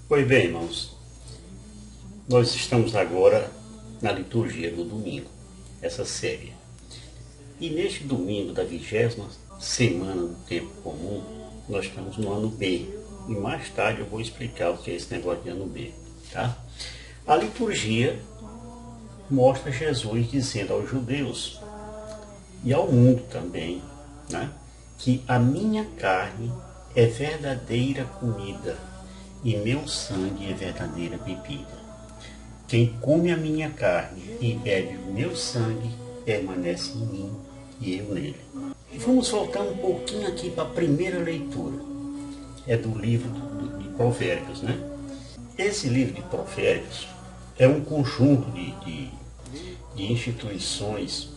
Pois bem, irmãos, nós estamos agora na liturgia do domingo, essa série. E neste domingo da 20ª semana do tempo comum, nós estamos no ano B. E mais tarde eu vou explicar o que é esse negócio de ano B, tá? A liturgia mostra Jesus dizendo aos judeus e ao mundo também, né, que a minha carne é verdadeira comida e meu sangue é verdadeira bebida. Quem come a minha carne e bebe o meu sangue permanece em mim e eu nele. E vamos voltar um pouquinho aqui para a primeira leitura. É do livro de Provérbios, né? Esse livro de Provérbios é um conjunto de instituições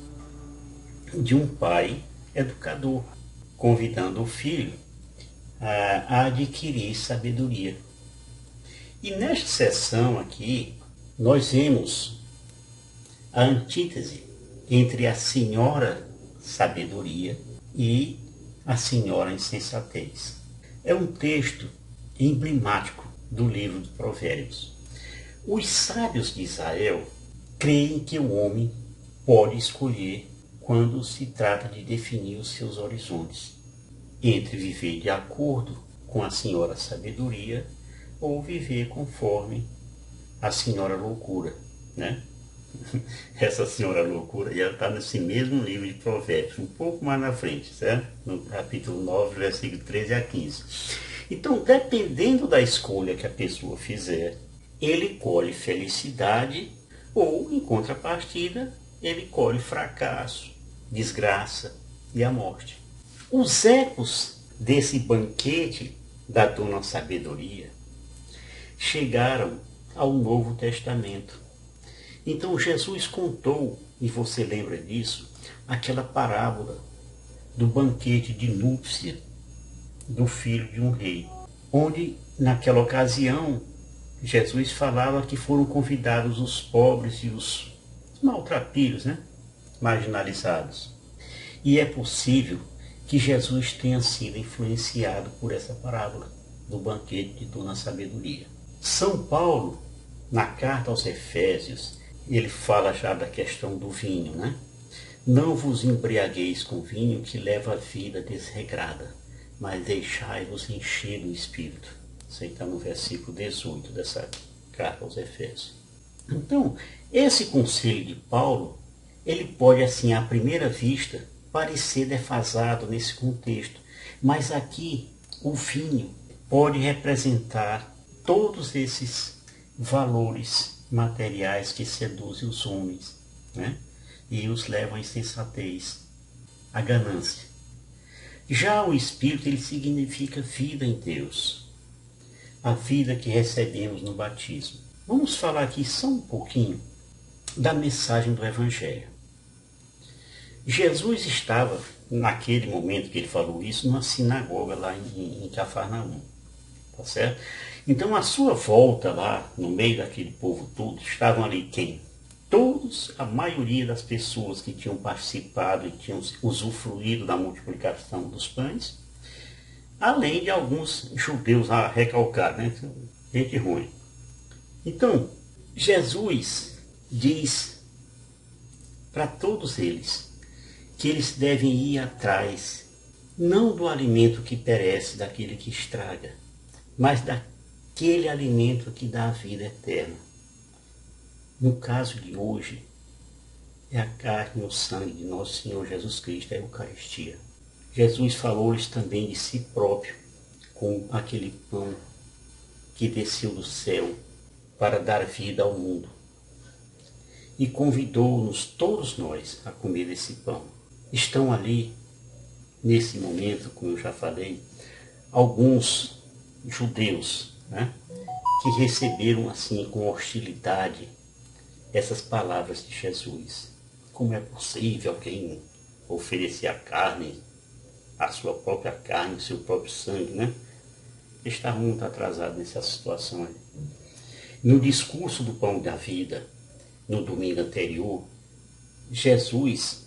de um pai educador, convidando o filho a adquirir sabedoria. E nesta sessão aqui, nós vemos a antítese entre a senhora sabedoria e a senhora insensatez. É um texto emblemático do livro de Provérbios. Os sábios de Israel creem que o homem pode escolher quando se trata de definir os seus horizontes, entre viver de acordo com a senhora sabedoria ou viver conforme a senhora loucura, né? Essa senhora loucura, e ela está nesse mesmo livro de Provérbios, um pouco mais na frente, certo? No capítulo 9, versículo 13 a 15. Então, dependendo da escolha que a pessoa fizer, ele colhe felicidade ou, em contrapartida, ele colhe fracasso, desgraça e a morte. Os ecos desse banquete da Dona Sabedoria chegaram ao Novo Testamento. Então Jesus contou, e você lembra disso, aquela parábola do banquete de núpcia do filho de um rei, onde naquela ocasião Jesus falava que foram convidados os pobres e os maltrapilhos, né? Marginalizados. E é possível que Jesus tenha sido influenciado por essa parábola do banquete de Dona Sabedoria. São Paulo, na carta aos Efésios, ele fala já da questão do vinho, né? Não vos embriagueis com vinho que leva a vida desregrada, mas deixai-vos encher do Espírito. Isso aí está no versículo 18 dessa carta aos Efésios. Então, esse conselho de Paulo, ele pode, assim, à primeira vista, parecer defasado nesse contexto, mas aqui o vinho pode representar todos esses valores materiais que seduzem os homens, né? E os levam à insensatez, à ganância. Já o Espírito, ele significa vida em Deus, a vida que recebemos no batismo. Vamos falar aqui só um pouquinho da mensagem do Evangelho. Jesus estava, naquele momento que ele falou isso, numa sinagoga lá em Cafarnaum, tá certo? Então, a sua volta lá, no meio daquele povo todo, estavam ali quem? Todos, a maioria das pessoas que tinham participado e tinham usufruído da multiplicação dos pães, além de alguns judeus a recalcar, né? Gente ruim. Então, Jesus diz para todos eles que eles devem ir atrás, não do alimento que perece, daquele que estraga, mas daquele alimento que dá a vida eterna. No caso de hoje, é a carne e o sangue de nosso Senhor Jesus Cristo, a Eucaristia. Jesus falou-lhes também de si próprio, com aquele pão que desceu do céu para dar vida ao mundo. E convidou-nos, todos nós, a comer esse pão. Estão ali, nesse momento, como eu já falei, alguns judeus, né, que receberam assim com hostilidade essas palavras de Jesus. Como é possível alguém oferecer a carne, a sua própria carne, o seu próprio sangue, né? Estavam muito atrasados nessa situação aí. No discurso do Pão da Vida, no domingo anterior, Jesus,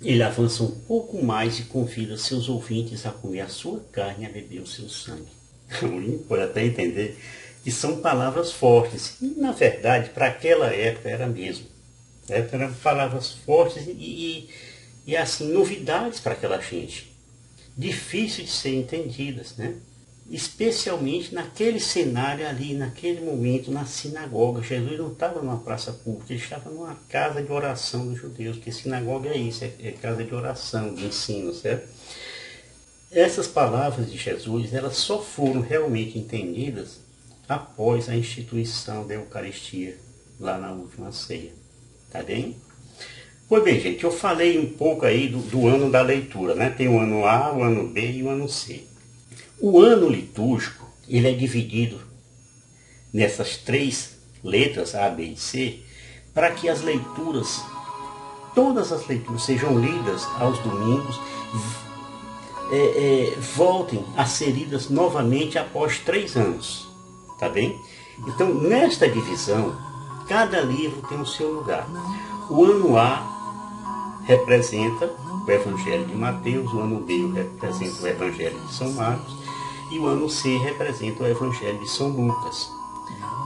ele avança um pouco mais e convida seus ouvintes a comer a sua carne e a beber o seu sangue. O pode até entender E são palavras fortes. E, na verdade, para aquela época era mesmo. Eram palavras fortes e assim, novidades para aquela gente. Difíceis de ser entendidas, né? Especialmente naquele cenário ali, naquele momento, na sinagoga. Jesus não estava numa praça pública, ele estava numa casa de oração dos judeus, porque sinagoga é isso, é casa de oração, de ensino, certo? Essas palavras de Jesus, elas só foram realmente entendidas após a instituição da Eucaristia, lá na última ceia. Tá bem? Pois bem, gente, eu falei um pouco aí do ano da leitura, né? Tem o ano A, o ano B e o ano C. O ano litúrgico, ele é dividido nessas 3 letras, A, B e C, para que as leituras, todas as leituras sejam lidas aos domingos, voltem a ser lidas novamente após 3 anos, tá bem? Então, nesta divisão, cada livro tem o seu lugar. O ano A representa o Evangelho de Mateus, o ano B representa o Evangelho de São Marcos, e o ano C representa o Evangelho de São Lucas.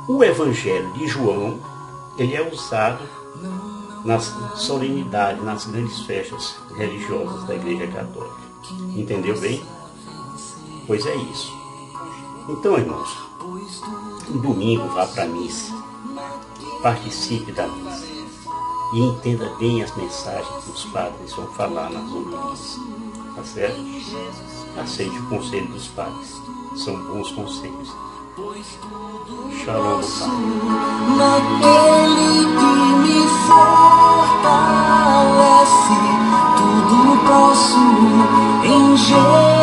O Evangelho de João, ele é usado nas solenidades, nas grandes festas religiosas da Igreja Católica. Entendeu bem? Pois é isso. Então, irmãos, no domingo vá para a missa, participe da missa e entenda bem as mensagens que os padres vão falar nas homilias. Tá certo? Aceite o conselho dos padres. São bons conselhos. Shalom, Pai. Naquele que me fortalece, tudo posso em Jesus.